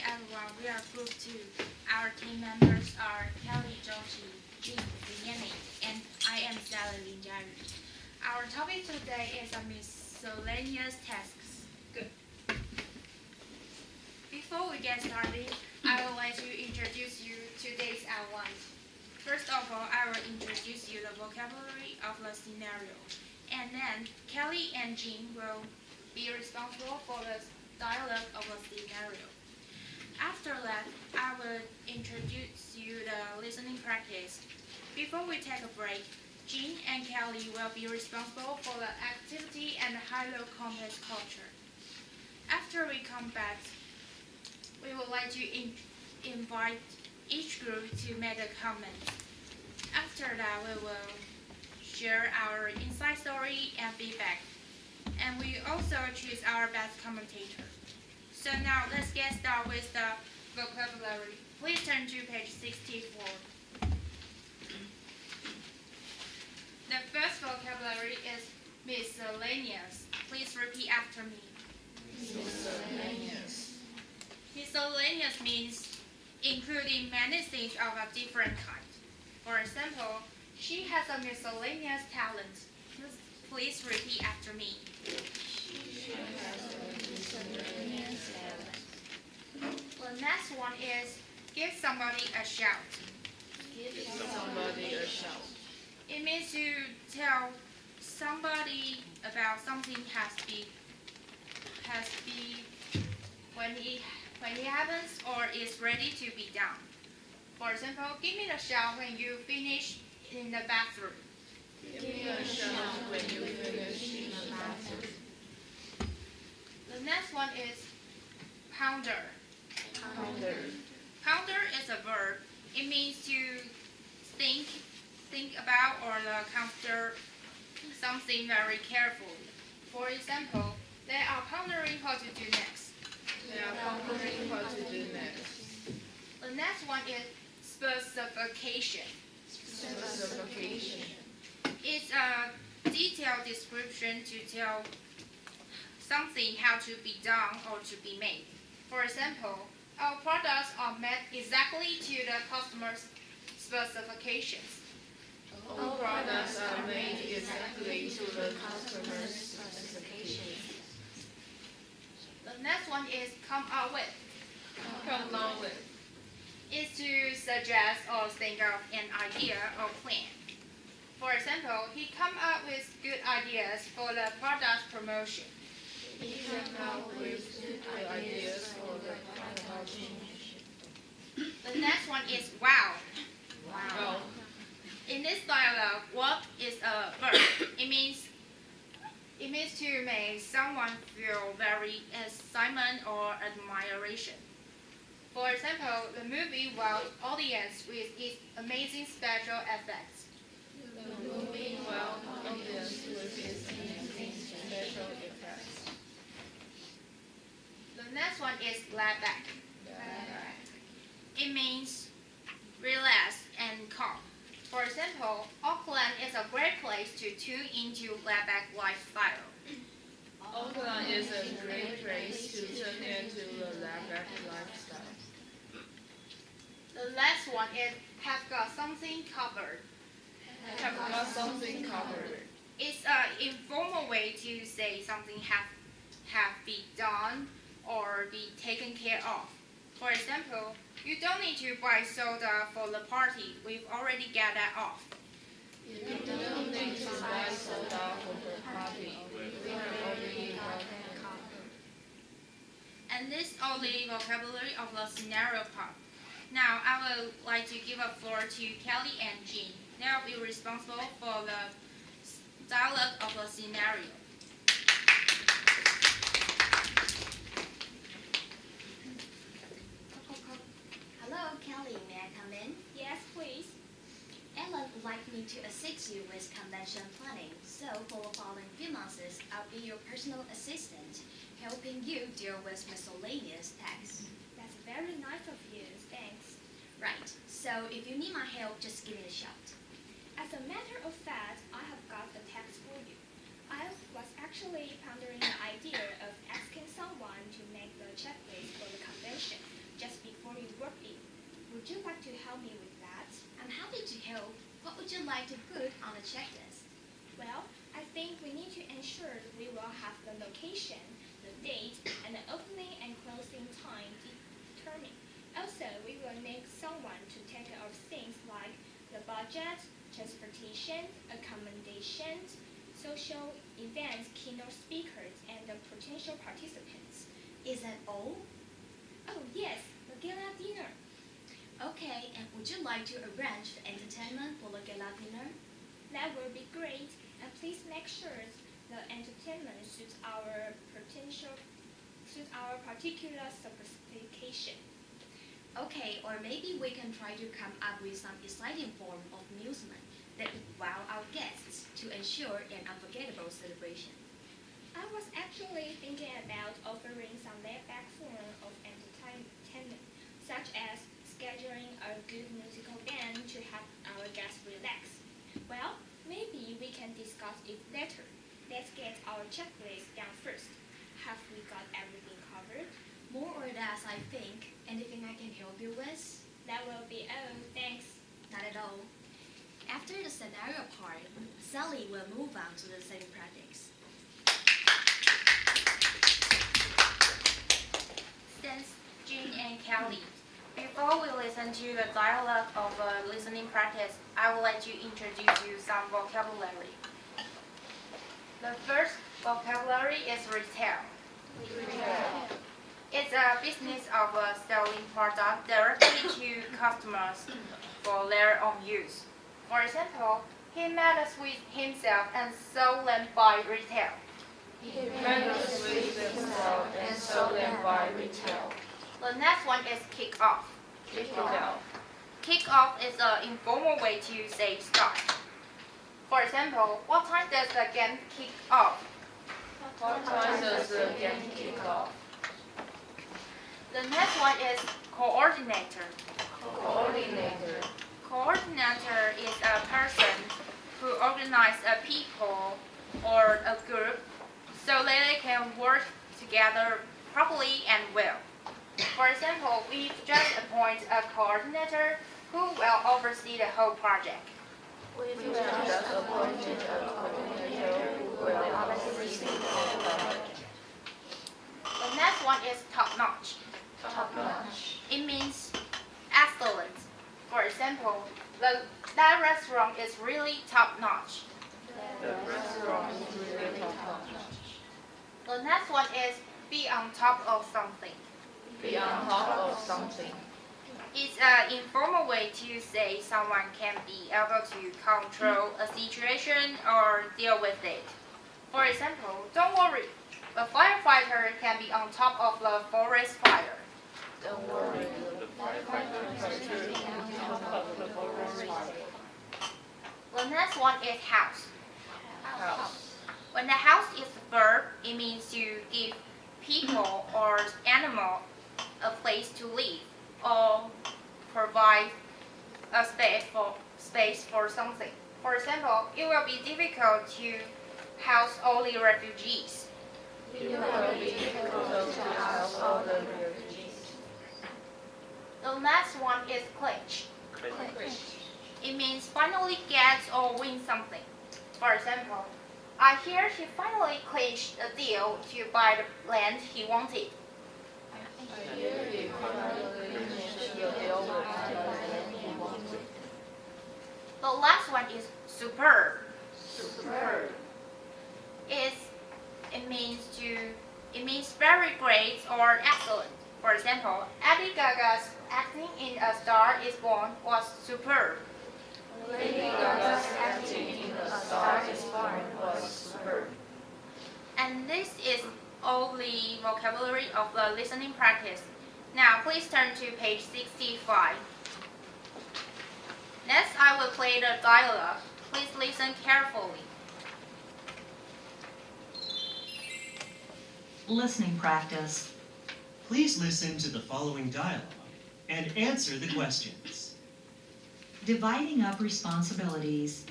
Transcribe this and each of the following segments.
everyone, we are Group 2. Our team members are Kelly, Joshi, Jin, Liang, and I am Tsailing. Our topic today is a miscellaneous tasks. Good. Before we get started, I would like to introduce you today's outline. First of all, I will introduce you the vocabulary of the scenario, and then Kelly and Jin will be responsible for the dialogue of the scenario. After that, I will introduce you the listening practice. Before we take a break, Jin and Kelly will be responsible for the activity and high-low context culture. After we come back, we would like to invite each group to make a comment. After that, we will share our inside story and feedback. And we also choose our best commentator. So now let's get started with the vocabulary. Please turn to page 64. The first vocabulary is miscellaneous. Please repeat after me. Miscellaneous. Miscellaneous means including many things of a different kind. For example, she has a miscellaneous talent. Please repeat after me. She has a miscellaneous talent. The next one is give somebody a shout. Give somebody a shout. It means to tell somebody about something when it happens or is ready to be done. For example, give me the shout when you finish in the bathroom. Give me a shout when you finish in the bathroom. The next one is ponder. Ponder. Ponder is a verb. It means to think about or consider something very carefully. For example, they are pondering what to do next. They are pondering what to do next. The next one is specification. Specification. It's a detailed description to tell something how to be done or to be made. For example, our products are made exactly to the customer's specifications. All products are made exactly to the customer's specifications. The next one is come up with. Come up with. Is to suggest or think of an idea or plan. For example, he come up with good ideas for the product promotion. He came up with good ideas for the product promotion. The next one is wow. Wow. In this dialogue, what is a verb? It means to make someone feel very excitement or admiration. For example, the movie wowed audience with its amazing special effects. The movie wowed audience with its amazing special effects. The next one is laid back. It means relax and calm. For example, Auckland is a great place to tune into laid-back lifestyle. Auckland is a great place to tune into the laid-back lifestyle. The last one is have got something covered. Have got something covered. It's an informal way to say something have been done or be taken care of. For example, you don't need to buy soda for the party. We've already got that off. You don't need to buy soda for the party. We have already got that covered. And this is all the vocabulary of the scenario part. Now, I would like to give a floor to Kelly and Jin. They will be responsible for the dialogue of the scenario. Hello, Kelly. May I come in? Yes, please. Ellen would like me to assist you with convention planning. So for the following few months, I'll be your personal assistant, helping you deal with miscellaneous tasks. That's very nice of you. Thanks. Right. So if you need my help, just give me a shout. As a matter of fact, I have got the text for you. I was actually pondering the idea of asking someone to make the checklist for the convention. you like to put on the checklist? Well, I think we need to ensure we will have the location, the date, and the opening and closing time determined. Also, we will need someone to take care of things like the budget, transportation, accommodations, social events, keynote speakers, and the potential participants. Is that all? Oh yes, the gala dinner. Okay, and would you like to arrange the entertainment for the gala dinner? That will be great, and please make sure the entertainment suits our particular specification. Okay, or maybe we can try to come up with some exciting form of amusement that would wow our guests to ensure an unforgettable celebration. I was actually thinking about offering some laid-back form of entertainment, such as scheduling a good musical band to help our guests relax. Well, maybe we can discuss it later. Let's get our checklist down first. Have we got everything covered? More or less, I think. Anything I can help you with? That will be all. Thanks. Not at all. After the scenario part, Sally will move on to the same practice. Since Jean and Kelly, before we listen to the dialogue of a listening practice, I would like to introduce you some vocabulary. The first vocabulary is retail. It's a business of selling product directly to customers for their own use. For example, he made a sweet himself and sold them by retail. He made the sweets himself and sold them by retail. The next one is kick off. Kick off. Kick off is an informal way to say start. For example, what time does the game kick off? What time does the game kick off? The next one is coordinator. Coordinator. Coordinator is a person who organizes a people or a group so that they can work together properly and well. For example, we've just appointed a coordinator who will oversee the whole project. We've just appointed a coordinator who will oversee the whole project. The next one is top-notch. Top-notch. It means excellent. For example, that restaurant is really top-notch. The restaurant is really top-notch. The next one is be on top of something. Be on top of something. It's an informal way to say someone can be able to control a situation or deal with it. For example, don't worry, a firefighter can be on top of the forest fire. Don't worry, the firefighter can be on top of the forest fire. The next one is house. House. When the house is a verb, it means to give people or animal a place to live or provide a space for something. For example, it will be difficult to house all the refugees. It will be difficult to house all the refugees. The next one is clinch. Clinch. It means finally get or win something. For example, I hear he finally clinched a deal to buy the land he wanted. I hear he finally finished the deal with the land he wanted. The last one is superb. Superb. It means very great or excellent. For example, Lady Gaga's acting in A Star Is Born was superb. Lady Gaga's acting in A Star Is Born was superb. And this is all the vocabulary of the listening practice. Now please turn to page 65. Next, I will play the dialogue. Please listen carefully. Listening practice. Please listen to the following dialogue and answer the questions. Dividing up responsibilities.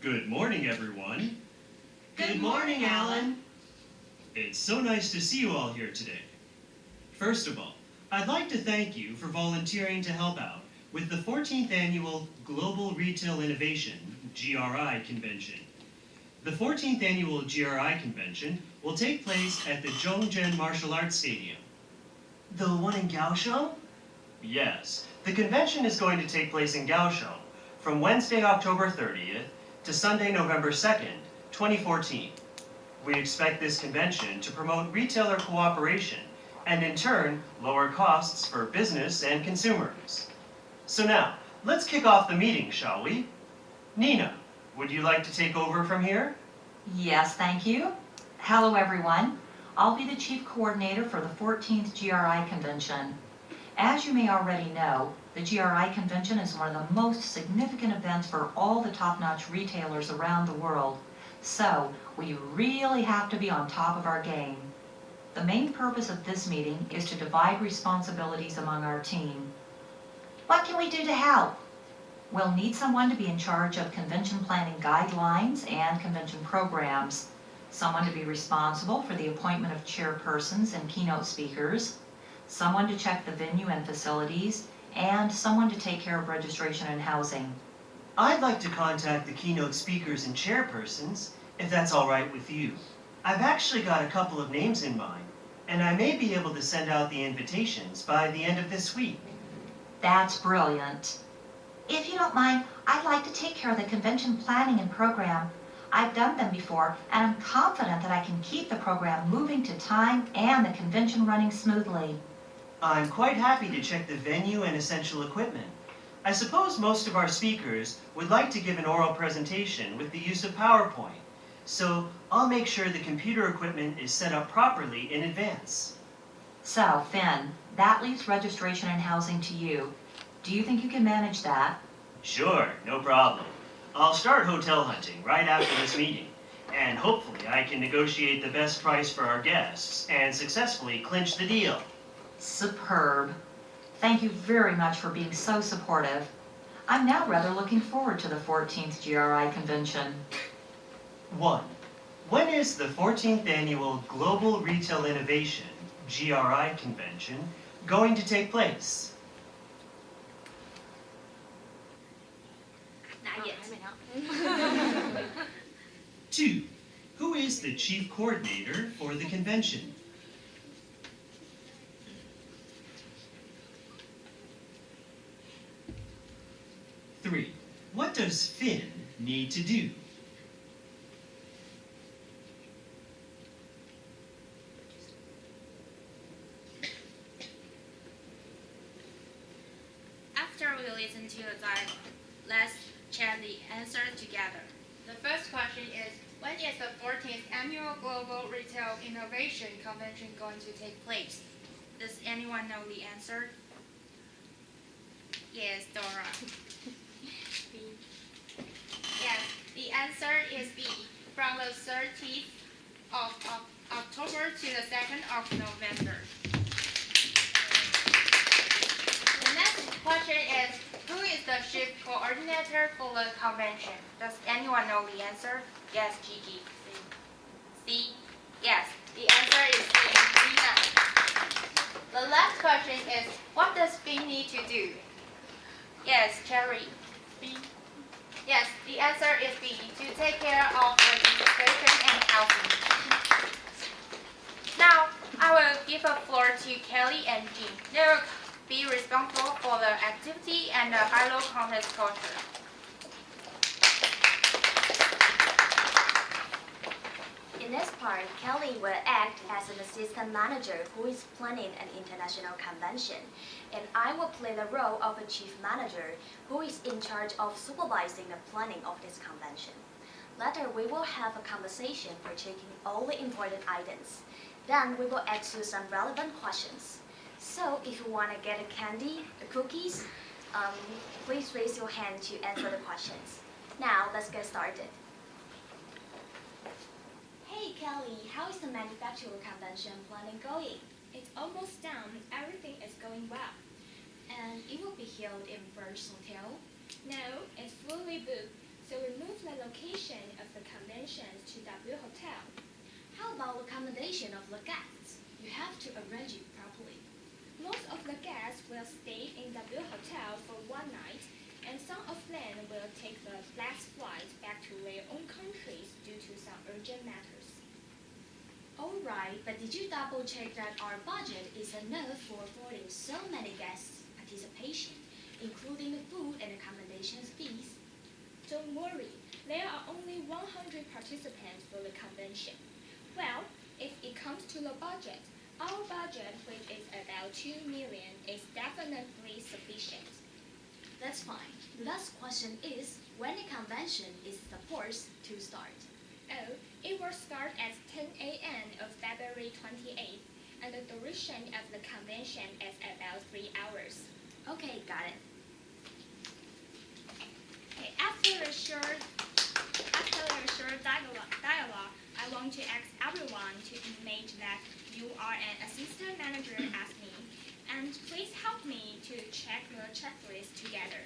Good morning, everyone. Good morning, Alan. It's so nice to see you all here today. First of all, I'd like to thank you for volunteering to help out with the 14th Annual Global Retail Innovation, GRI, Convention. The 14th Annual GRI Convention will take place at the Zhongzhen Martial Arts Stadium. The one in Kaohsiung? Yes, the convention is going to take place in Kaohsiung from Wednesday, October 30th to Sunday, November 2nd, 2014. We expect this convention to promote retailer cooperation and in turn lower costs for business and consumers. So now, let's kick off the meeting, shall we? Nina, would you like to take over from here? Yes, thank you. Hello, everyone. I'll be the Chief Coordinator for the 14th GRI Convention. As you may already know, the GRI Convention is one of the most significant events for all the top-notch retailers around the world. So, we really have to be on top of our game. The main purpose of this meeting is to divide responsibilities among our team. What can we do to help? We'll need someone to be in charge of convention planning guidelines and convention programs, someone to be responsible for the appointment of chairpersons and keynote speakers, someone to check the venue and facilities, and someone to take care of registration and housing. I'd like to contact the keynote speakers and chairpersons, if that's all right with you. I've actually got a couple of names in mind, and I may be able to send out the invitations by the end of this week. That's brilliant. If you don't mind, I'd like to take care of the convention planning and program. I've done them before, and I'm confident that I can keep the program moving to time and the convention running smoothly. I'm quite happy to check the venue and essential equipment. I suppose most of our speakers would like to give an oral presentation with the use of PowerPoint, so I'll make sure the computer equipment is set up properly in advance. So, Finn, that leaves registration and housing to you. Do you think you can manage that? Sure, no problem. I'll start hotel hunting right after this meeting, and hopefully I can negotiate the best price for our guests and successfully clinch the deal. Superb. Thank you very much for being so supportive. I'm now rather looking forward to the 14th GRI Convention. 1. When is the 14th Annual Global Retail Innovation, GRI Convention, going to take place? Not yet. 2. Who is the Chief Coordinator for the convention? 3. What does Finn need to do? After we listen to the dialogue, let's check the answer together. The first question is, when is the 14th Annual Global Retail Innovation Convention going to take place? Does anyone know the answer? Yes, Dora. Yes, the answer is B, from the 30th of October to the 2nd of November. The next question is, who is the chief coordinator for the convention? Does anyone know the answer? Yes, Gigi. C. Yes, the answer is C. Lina. The last question is, what does Finn need to do? Yes, Cherry. B. Yes, the answer is B, to take care of the registration and housing. Now, I will give the floor to Kelly and Jean. They will be responsible for the activity and the high-low contest culture. In this part, Kelly will act as an assistant manager who is planning an international convention, and I will play the role of a chief manager who is in charge of supervising the planning of this convention. Later, we will have a conversation for checking all the important items. Then we will ask you some relevant questions. So if you want to get a candy, a cookies, please raise your hand to answer the questions. Now, let's get started. Hey Kelly, how is the manufacturer convention planning going? It's almost done. Everything is going well. And it will be held in First Hotel? No, it's fully booked, so we moved the location of the convention to W Hotel. How about accommodation of the guests? You have to arrange it properly. Most of the guests will stay in W Hotel for one night, and some of them will take the last flight back to their own countries due to some urgent matters. Alright, but did you double check that our budget is enough for affording so many guests' participation, including the food and accommodations fees? Don't worry, there are only 100 participants for the convention. Well, if it comes to the budget, our budget, which is about 2 million, is definitely sufficient. That's fine. The last question is, when the convention is supposed to start? Oh, it will start at 10 a.m. of February 28th, and the duration of the convention is about 3 hours. Okay, got it. Okay, after a short dialogue, I want to ask everyone to admit that you are an assistant manager as me, and please help me to check the checklist together.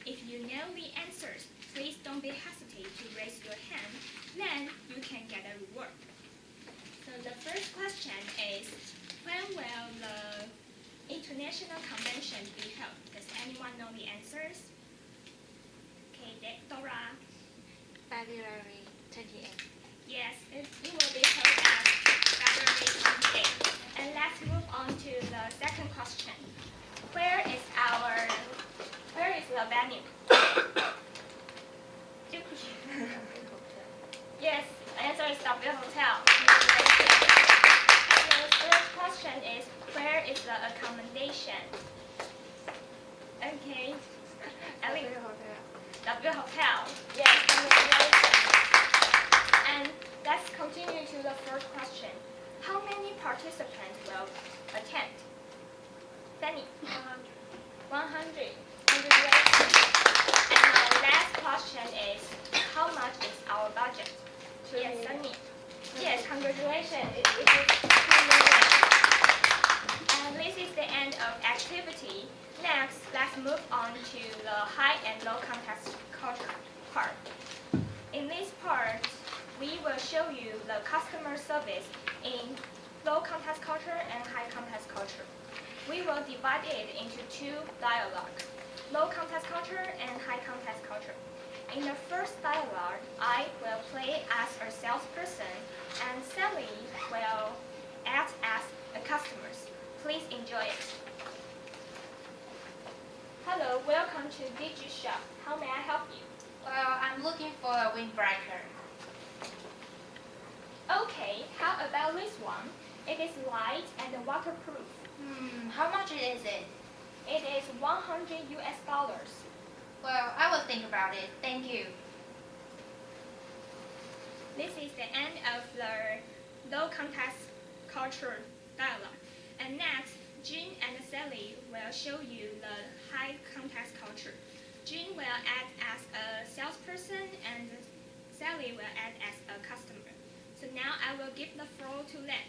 If you know the answers, please don't be hesitate to raise your hand, then you can get a reward. So the first question is, when will the international convention be held? Does anyone know the answers? Okay, Dora. February 28th. Yes, it will be held at February 28th. And let's move on to the second question. Where is the venue? Yes, the answer is W Hotel. And the third question is, where is the accommodation? Okay. W Hotel. Yes, congratulations. And let's continue to the third question. How many participants will attend? Fanny? 100. Congratulations. And my last question is, how much is our budget? Yes, Sunny. Yes, congratulations. It is 2 million. And this is the end of activity. Next, let's move on to the high and low contest culture part. In this part, we will show you the customer service in low contest culture and high contest culture. We will divide it into 2 dialogues, low contest culture and high contest culture. In the first dialogue, I will play as a salesperson and Sally will act as a customer. Please enjoy it. Hello, welcome to Digi Shop. How may I help you? Well, I'm looking for a windbreaker. Okay, how about this one? It is light and waterproof. How much is it? It is $100 US. Well, I will think about it. Thank you. This is the end of the low contest culture dialogue. And next, Jean and Sally will show you the high contest culture. Jean will act as a salesperson and Sally will act as a customer. So now I will give the floor to them.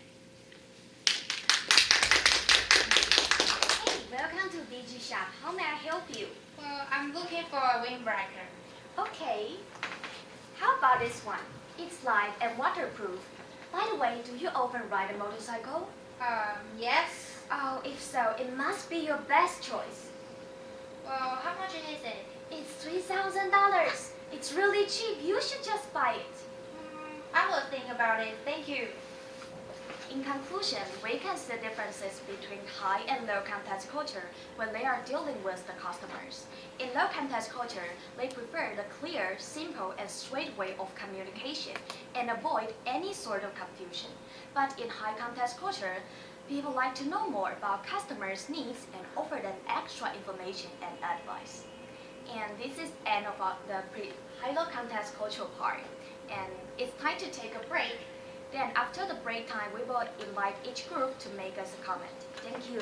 Hey, welcome to Digi Shop. How may I help you? Well, I'm looking for a windbreaker. Okay. How about this one? It's light and waterproof. By the way, do you often ride a motorcycle? Yes. Oh, if so, it must be your best choice. Well, how much is it? It's $3,000. It's really cheap. You should just buy it. I will think about it. Thank you. In conclusion, we can see differences between high and low contest culture when they are dealing with the customers. In low contest culture, they prefer the clear, simple, and straight way of communication and avoid any sort of confusion. But in high contest culture, people like to know more about customers' needs and offer them extra information and advice. And this is end of the high-low contest cultural part. And it's time to take a break. Then after the break time, we will invite each group to make us a comment. Thank you.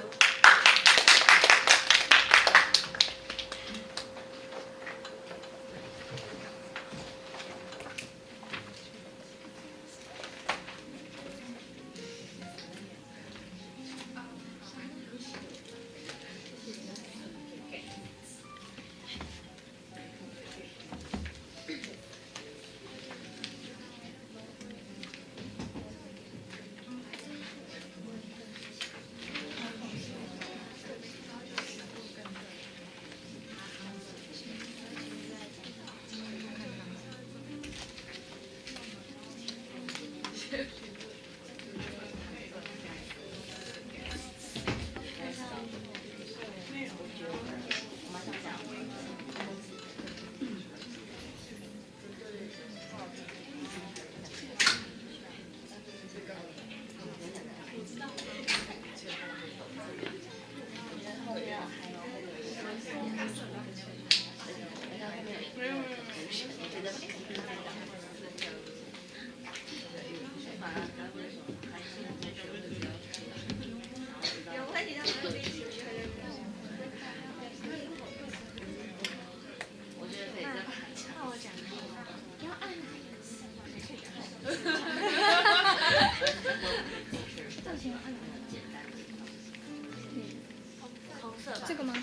这个吗？